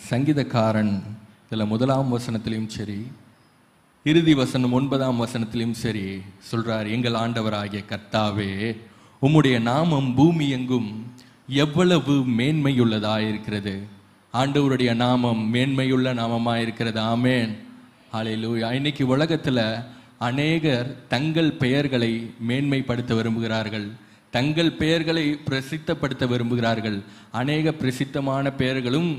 சங்கீதக்காரன் இதில் 1ஆம் வசனத்திலையும் சரி, இறுதி வசனம் 9ஆம் வசனத்திலையும் சரி சொல்றார், எங்கள் ஆண்டவராகிய கர்த்தாவே, உம்முடைய நாமம் பூமி எங்கும் எவ்வளவு மேன்மையுள்ளதாயிருக்கிறது. ஆண்டவருடைய நாமம் மேன்மையுள்ள நாமமாயிருக்கிறது. ஆமேன், ஹல்லேலூயா. இன்னைக்கு உலகத்தில் அநேகர் தங்கள் பெயர்களை மேன்மைப்படுத்த விரும்புகிறார்கள், தங்கள் பெயர்களை பிரசித்தப்படுத்த விரும்புகிறார்கள். அநேக பிரசித்தமான பெயர்களும்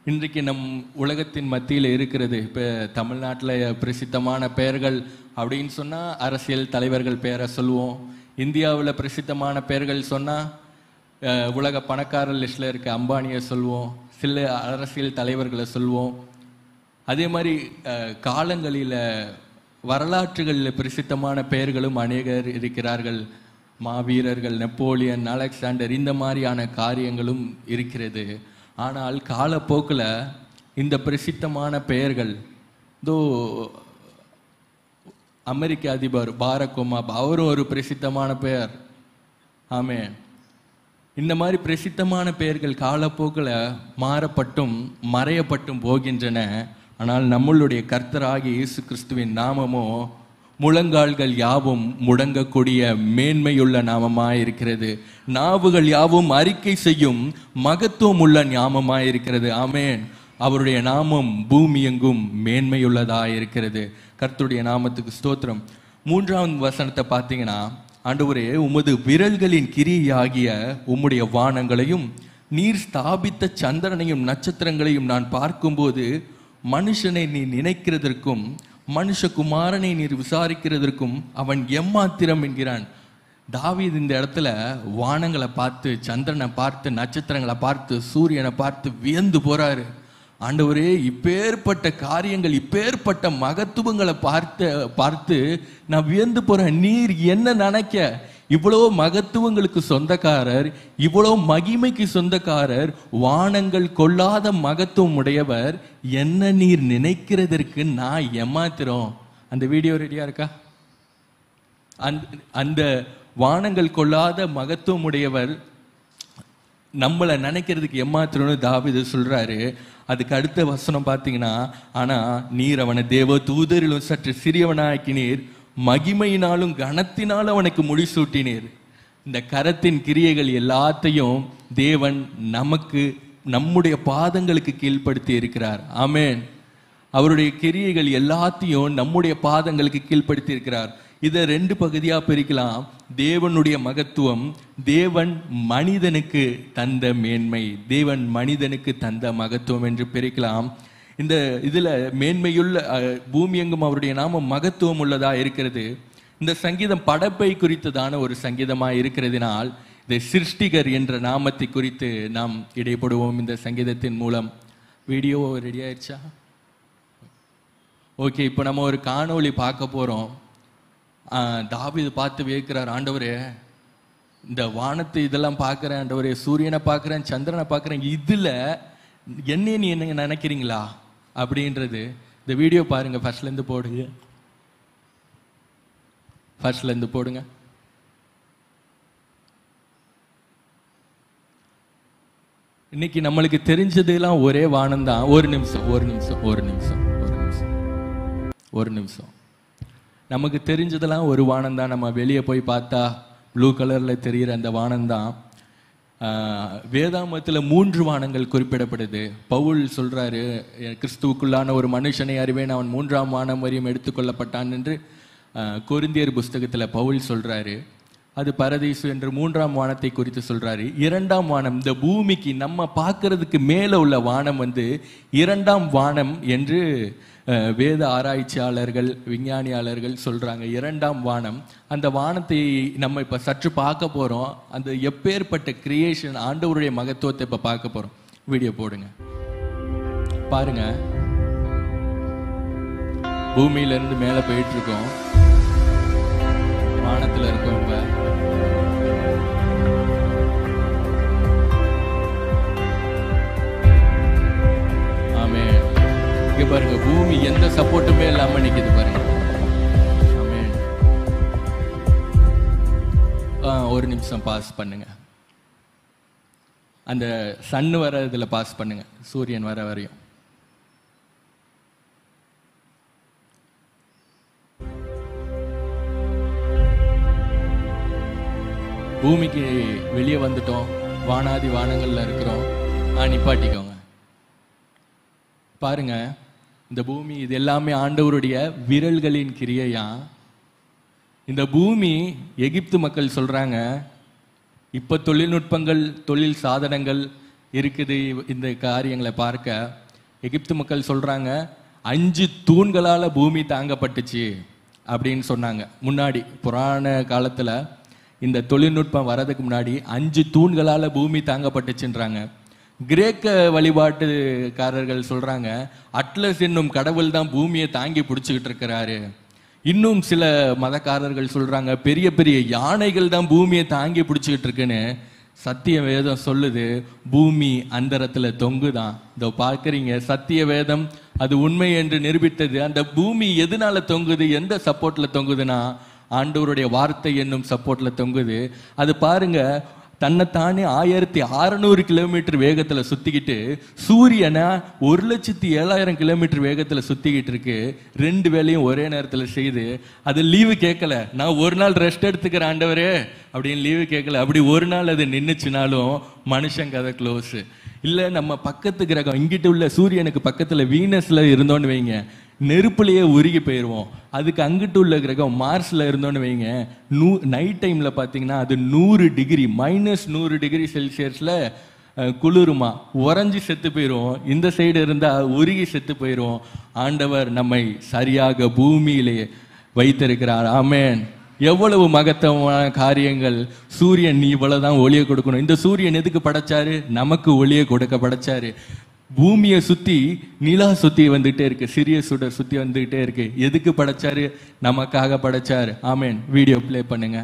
இன்றைக்கு நம் உலகத்தின் மத்தியில் இருக்கிறது. இப்போ தமிழ்நாட்டில் பிரசித்தமான பெயர்கள் அப்படின்னு சொன்னால் அரசியல் தலைவர்கள் பெயரை சொல்லுவோம். இந்தியாவில் பிரசித்தமான பெயர்கள் சொன்னால் உலக பணக்காரர் லிஸ்டில் இருக்க அம்பானியை சொல்லுவோம், சில அரசியல் தலைவர்களை சொல்லுவோம். அதே மாதிரி காலங்களில் வரலாற்றுகளில் பிரசித்தமான பெயர்களும் அநேகர் இருக்கிறார்கள். மாவீரர்கள், நெப்போலியன், அலெக்சாண்டர், இந்த மாதிரியான காரியங்களும் இருக்கிறது. ஆனால் காலப்போக்கில் இந்த பிரசித்தமான பெயர்கள், இதோ அமெரிக்க அதிபர் பாரக் ஒபாமா, அவரும் ஒரு பிரசித்தமான பெயர். ஆமென். இந்த மாதிரி பிரசித்தமான பெயர்கள் காலப்போக்கில் மாறப்பட்டும் மறையப்பட்டும் போகின்றன. ஆனால் நம்மளுடைய கர்த்தராகிய இயேசு கிறிஸ்துவின் நாமமோ முழங்கால்கள் யாவும் முடங்கக்கூடிய மேன்மையுள்ள நாமமாயிருக்கிறது. நாவுகள் யாவும் அறிக்கை செய்யும் மகத்துவம் உள்ள நாமமாயிருக்கிறது. ஆமேன். அவருடைய நாமம் பூமி எங்கும் மேன்மையுள்ளதாயிருக்கிறது. கர்த்தருடைய நாமத்துக்கு ஸ்தோத்திரம். 3ஆம் வசனத்தை பார்த்தீங்கன்னா, ஆண்டவரே, உமது விரல்களின் கிரியையாகிய உம்முடைய வானங்களையும் நீர் ஸ்தாபித்த சந்திரனையும் நட்சத்திரங்களையும் நான் பார்க்கும்போது மனுஷனை நீ நினைக்கிறதற்கும் மனுஷகுமாரனை நீர் விசாரிக்கிறதற்கும் அவன் எம்மாத்திரம் என்கிறான். தாவீது இந்த இடத்துல வானங்களை பார்த்து, சந்திரனை பார்த்து, நட்சத்திரங்களை பார்த்து, சூரியனை பார்த்து வியந்து போறாரு. ஆண்டவரே, இப்பேற்பட்ட காரியங்கள், இப்பேற்பட்ட மகத்துவங்களை பார்த்து நான் வியந்து போறேன். நீர் என்ன நினைக்க? இவ்வளோ மகத்துவங்களுக்கு சொந்தக்காரர், இவ்வளோ மகிமைக்கு சொந்தக்காரர், வானங்கள் கொள்ளாத மகத்துவம் உடையவர், என்ன நீர் நினைக்கிறதற்கு நான் ஏமாத்திரம். அந்த வீடியோ ரெடியா இருக்கா? அந்த வானங்கள் கொள்ளாத மகத்துவம் உடையவர் நம்மளை நினைக்கிறதுக்கு ஏமாத்திரம்னு தாவீது சொல்றாரு. அதுக்கு அடுத்த வசனம் பார்த்தீங்கன்னா, ஆனா நீர் அவனை தேவ தூதரிலும் சற்று சிறியவனாக்கினீர், மகிமையினாலும் கனத்தினாலும் அவனுக்கு முடிசூட்டினீர். இந்த கரத்தின் கிரியைகள் எல்லாத்தையும் தேவன் நமக்கு, நம்முடைய பாதங்களுக்கு கீழ்ப்படுத்தி இருக்கிறார். ஆமேன். அவருடைய கிரியைகள் எல்லாத்தையும் நம்முடைய பாதங்களுக்கு கீழ்ப்படுத்தி இருக்கிறார். இதை 2 பகுதியா பிரிக்கலாம். தேவனுடைய மகத்துவம், தேவன் மனிதனுக்கு தந்த மேன்மை, தேவன் மனிதனுக்கு தந்த மகத்துவம் என்று பிரிக்கலாம். இந்த இதுல மேன்மையுள்ள பூமி எங்கும் அவருடைய நாமம் மகத்துவம் உள்ளதா இருக்கிறது. இந்த சங்கீதம் படைப்பை குறித்ததான ஒரு சங்கீதமா இருக்கிறதுனால் இந்த சிருஷ்டிகர் என்ற நாமத்தை குறித்து நாம் இடைப்படுவோம் இந்த சங்கீதத்தின் மூலம். வீடியோ ரெடி ஆயிடுச்சா? ஓகே, இப்போ நம்ம ஒரு காணொளி பார்க்க போறோம். தாவீது பார்த்து வியக்கிறார், ஆண்டவரே, இந்த வானத்தை இதெல்லாம் பார்க்கிறேன் ஆண்டவரே, சூரியனை பார்க்கிறேன், சந்திரனை பார்க்கிறேன், இதுல என்ன நீ என்ன நினைக்கிறீங்களா அப்படின்றது. இந்த வீடியோ பாருங்க, ஃபர்ஸ்ட்ல இருந்து போடுங்க, ஃபர்ஸ்ட்ல இருந்து போடுங்க. இன்னைக்கு நம்மளுக்கு தெரிஞ்சதெல்லாம் ஒரே வானம் தான். ஒரு நிமிஷம். நமக்கு தெரிஞ்சதெல்லாம் ஒரு வானம் தான். நம்ம வெளியே போய் பார்த்தா ப்ளூ கலரில் தெரிகிற அந்த வானம் தான். வேதாமத்தில் 3 வானங்கள் குறிப்பிடப்படுது. பவுல் சொல்றாரு, கிறிஸ்துவுக்குள்ளான ஒரு மனுஷனை அறிவேன், அவன் 3ஆம் வானம் வரையும் எடுத்துக்கொள்ளப்பட்டான் என்று கொரிந்தியர் புஸ்தகத்தில் பவுல் சொல்றாரு. அது பரதீசு என்று 3ஆம் வானத்தை குறித்து சொல்றாரு. 2ஆம் வானம், இந்த பூமிக்கு நம்ம பார்க்கறதுக்கு மேலே உள்ள வானம் 2ஆம் வானம் என்று வேத ஆராய்ச்சியாளர்கள், விஞ்ஞானியாளர்கள் சொல்றாங்க. 2ஆம் வானம், அந்த வானத்தை நம்ம இப்ப சற்று பார்க்க போறோம். அந்த எப்பேற்பட்ட கிரியேஷன், ஆண்டவருடைய மகத்துவத்தை இப்ப பார்க்க போறோம். வீடியோ போடுங்க, பாருங்க. பூமியில இருந்து மேல போயிட்டு இருக்கோம், வானத்துல இருக்கோம். இப்ப பாருங்க, பூமி எந்த சப்போர்ட்டுமே இல்லாம நிக்குது பாருங்க. ஒரு நிமிஷம் பாஸ் பண்ணுங்க. அந்த சன் வர இதுல பாஸ் பண்ணுங்க, சூரியன் வர வரையும். பூமிக்கு வெளியே வந்துட்டோம், வானாதி வானங்கள்ல இருக்கிறோம். நிப்பாட்டிக்கோங்க. பாருங்க, இந்த பூமி இது எல்லாமே ஆண்டவருடைய விரல்களின் கிரியையா. இந்த பூமி எகிப்து மக்கள் சொல்றாங்க, இப்ப தொழில்நுட்பங்கள் தொழில் சாதனங்கள் இருக்குது இந்த காரியங்களை பார்க்க. எகிப்து மக்கள் சொல்றாங்க 5 தூண்களால பூமி தாங்கப்பட்டுச்சு அப்படின்னு சொன்னாங்க. முன்னாடி புராண காலத்துல இந்த தொழில்நுட்பம் வர்றதுக்கு முன்னாடி 5 தூண்களால பூமி தாங்கப்பட்டுச்சுன்றாங்க. கிரேக்க வழிபாட்டுக்காரர்கள் சொல்றாங்க அட்லஸ் என்னும் கடவுள் தான் பூமியை தாங்கி பிடிச்சுக்கிட்டு இருக்கிறாரு. இன்னும் சில மதக்காரர்கள் சொல்றாங்க பெரிய பெரிய யானைகள் தான் பூமியை தாங்கி பிடிச்சுக்கிட்டு இருக்குன்னு. சத்திய வேதம் சொல்லுது பூமி அந்தரத்துல தொங்குதான். இதோ பார்க்கறீங்க, சத்திய வேதம் அது உண்மை என்று நிரூபித்தது. அந்த பூமி எதனால தொங்குது, எந்த சப்போர்ட்ல தொங்குதுன்னா ஆண்டவருடைய வார்த்தை என்னும் சப்போர்ட்ல தொங்குது. அது பாருங்க, தன்னைத்தானே 1600 கிலோமீட்டர் வேகத்துல சுத்திக்கிட்டு சூரியனை 1,07,000 கிலோமீட்டர் வேகத்துல சுத்திக்கிட்டு இருக்கு. 2 வேலையும் ஒரே நேரத்துல செய்து. அது லீவு கேட்கல, நான் ஒரு நாள் ரெஸ்ட் எடுத்துக்கிறேன் ஆண்டவரே அப்படின்னு லீவு கேட்கல. அப்படி ஒரு நாள் அது நின்னுச்சுனாலும் மனுஷன் கதை க்ளோஸ். இல்ல நம்ம பக்கத்து கிரகம் இங்கிட்டு உள்ள சூரியனுக்கு பக்கத்துல வீனஸ்ல இருந்தோன்னு வைங்க, நெருப்புலயே உருகி போயிடுவோம். அதுக்கு அங்கிட்டு உள்ள கிரகம் மார்ஸ்ல இருந்தோன்னு வைங்க, நைட் டைம்ல பாத்தீங்கன்னா அது 100 டிகிரி -100 டிகிரி செல்சியஸ்ல குளிருமா, உறைஞ்சி செத்து போயிரும். இந்த சைடு இருந்தா உருகி செத்து போயிரும். ஆண்டவர் நம்மை சரியாக பூமியிலே வைத்திருக்கிறார். ஆமென். எவ்வளவு மகத்துவமான காரியங்கள். சூரியன் நீ இவ்வளவுதான் ஒளியை கொடுக்கணும். இந்த சூரியன் எதுக்கு படைச்சாரு? நமக்கு ஒளியை கொடுக்க படைச்சாரு. பூமியை சுத்தி நிலா சுத்தி வந்துகிட்டே இருக்கு, சிறிய சுடர் சுத்தி வந்துகிட்டே இருக்கு. எதுக்கு படைச்சாரு? நமக்காக படைச்சாரு. ஆமென். வீடியோ பிளே பண்ணுங்க.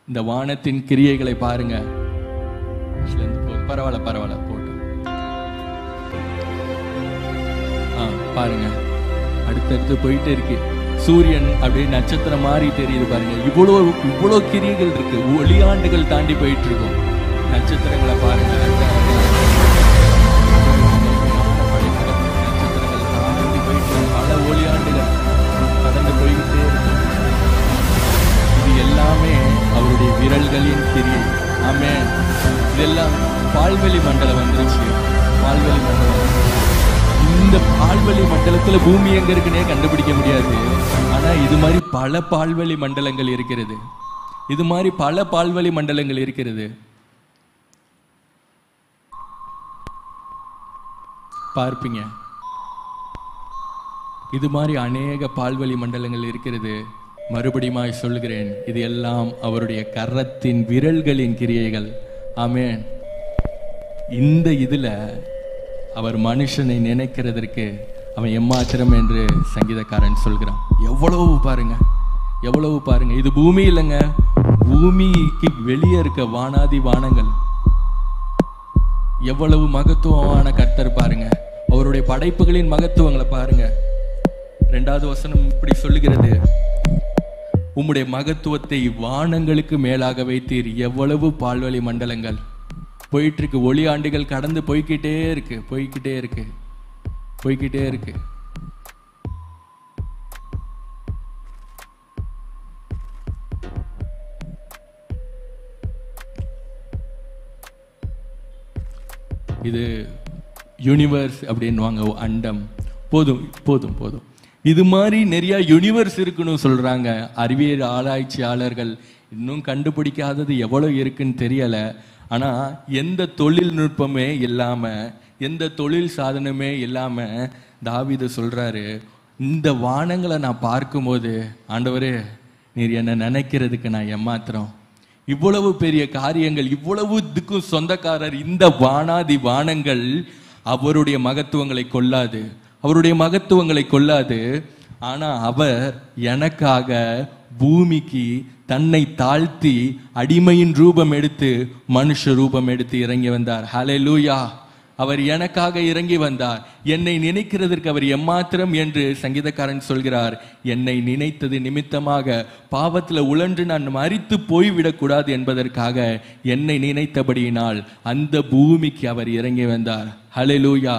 இந்த வானத்தின் கிரியைகளை பாருங்க. பரவாயில்ல போட்டு பாருங்க. அடுத்தடுத்து போயிட்டே இருக்கு. சூரியன் அப்படியே நட்சத்திரம் மாதிரி தெரியுது பாருங்க. இவ்வளோ கிரியைகள் இருக்கு. ஒளியாண்டுகள் தாண்டி போயிட்டு இருக்கும். நட்சத்திரங்களை பாருங்க. பல ஒளியாண்டுகள் கடந்து போய்கிட்டே இருக்கு. இது எல்லாமே அவருடைய விரல்களின் கிரியை. ஆமென். இதெல்லாம் பால்வெளி மண்டலம் வந்துருச்சு. பால்வெளி மண்டலம், இந்த பால்வெளி மண்டலத்துல பூமி எங்க இருக்குன்னே கண்டுபிடிக்க முடியாது. ஆனா இது மாதிரி பல பால்வெளி மண்டலங்கள் இருக்கிறது. இது மாதிரி பல பால்வெளி மண்டலங்கள் இருக்கிறது. பார்ப்பீங்க, இது மாதிரி அநேக பால்வெளி மண்டலங்கள் இருக்கிறது. மறுபடியும் சொல்லுகிறேன், இது எல்லாம் அவருடைய கரத்தின் விரல்களின் கிரியைகள். ஆமென். இந்த இதுல அவர் மனுஷனை நினைக்கிறதற்கு அவன் எம்மாத்திரம் என்று சங்கீதக்காரன் சொல்கிறான். எவ்வளவு பாருங்க. இது பூமி இல்லைங்க, பூமிக்கு வெளியே இருக்க வானாதி வானங்கள். எவ்வளவு மகத்துவமான கர்த்தர் பாருங்க. அவருடைய படைப்புகளின் மகத்துவங்களை பாருங்க. 2வது வசனம் இப்படி சொல்லுகிறது, உம்முடைய மகத்துவத்தை வானங்களுக்கு மேலாக வைத்தீர். எவ்வளவு பால்வெளி மண்டலங்கள் போயிட்டு இருக்கு. ஒளி ஆண்டுகள் கடந்து போய்கிட்டே இருக்கு. இது யூனிவர்ஸ் அப்படின்வாங்க, அண்டம். போதும். இது மாதிரி நிறைய யூனிவர்ஸ் இருக்குன்னு சொல்றாங்க அறிவியல் ஆராய்ச்சியாளர்கள். இன்னும் கண்டுபிடிக்காதது எவ்வளவு இருக்குன்னு தெரியல. ஆனா எந்த தொழில்நுட்பமே இல்லாம, எந்த தொழில் சாதனமே இல்லாம தாவீது சொல்றாரு, இந்த வானங்களை நான் பார்க்கும்போது ஆண்டவரே நீர் என்ன நினைக்கிறதுக்கு நான் எம்மாத்திரம். இவ்வளவு பெரிய காரியங்கள், இவ்வளவு இதுக்கும் சொந்தக்காரர். இந்த வானாதி வானங்கள் அவருடைய மகத்துவங்களை கொள்ளாது. ஆனா அவர் எனக்காக பூமிக்கு தன்னை தாழ்த்தி அடிமையின் ரூபம் எடுத்து மனுஷ ரூபம் எடுத்து இறங்கி வந்தார். ஹல்லேலூயா. அவர் எனக்காக இறங்கி வந்தார். என்னை நினைக்கிறதற்கு அவர் எம்மாத்திரம் என்று சங்கீதக்காரன் சொல்கிறார். என்னை நினைத்தது நிமித்தமாக பாவத்தில் உழன்று நான் மரித்து போய்விடக்கூடாது என்பதற்காக என்னை நினைத்தபடியினால் அந்த பூமிக்கு அவர் இறங்கி வந்தார். ஹல்லேலூயா.